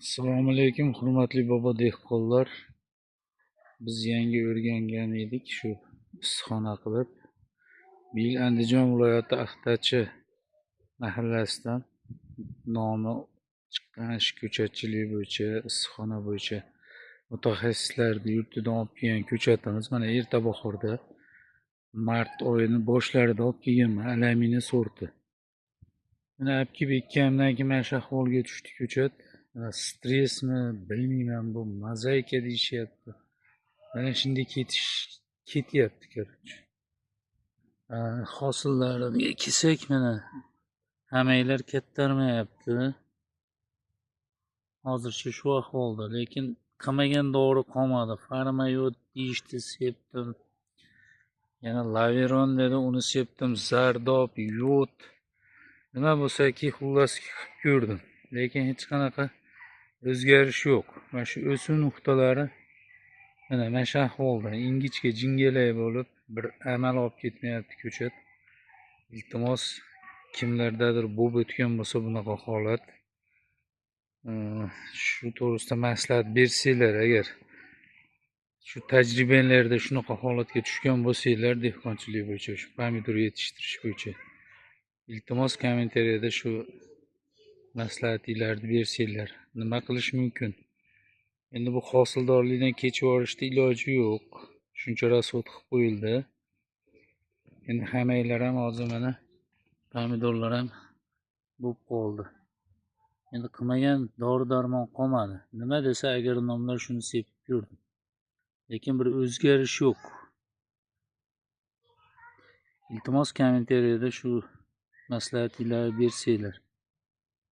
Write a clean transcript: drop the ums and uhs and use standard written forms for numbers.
Assalomu alaykum, hurmatli bobo dehqonlar. Biz yangi o'rgangan edik shu issiqxona qilib. Bu yil Andijon viloyati Axtachi mahallasidan nomi chiqqan shu ko'chatchilik bo'yicha, issiqxona bo'yicha mutaxassislarni yurtidan olib kelgan ko'chatimiz. Mana erta bahorda mart oyini boshlarida olib kelganman, alamina sorti. Mana olib kelib ekkanimdan keyin mana shu ahvolga tushdi ko'chat. Stressmi bilmayman, bu mozaika deyishyapti. Mana shunday ketyapti, короче. Hosillariga kelsak, mana hamaylar kattarmayapti. Hozircha shu ahvolda, lekin qilmagan dori qolmadi. Farmayot deyishdi, sepdim. Yana laveron dedi, uni sepdim. Zardob, yod. Nima bo'lsa-ki, xullas qilib ko'rdim. Lekin hech qanaqa o'zgarish yo'q. Mana shu o'suv nuqtalari mana shu ahvolda ingichka jingalak bo'lib bir amal olib ketmayapti ko'chat. Iltimos kimlardadir bo'lib o'tgan bo'lsa bunaqa holat, shu to'g'risida maslahat bersanglar, agar shu tajribalarda shunaqa holatga tushgan bo'lsanglar, dehqonchilik bo'yicha, shu pomidor yetishtirish bo'yicha, iltimos kommentariyada shu maslahatinglarni bersanglar. Nima qilish mumkin? Endi bu hosildorlikdan kechib yuborishda iloji yo'q. Shuncha rasvod qilib qo'yildi. Endi hamaylar ham hozir mana pomidorlar ham bo'lib qoldi. Endi qilmagan dori darmon qolmadi. Nima desa agronomlar shuni sepib ko'rdim. Lekin bir o'zgarish yo'q. Iltimos kommentariyada shu maslahatinglarni bersanglar.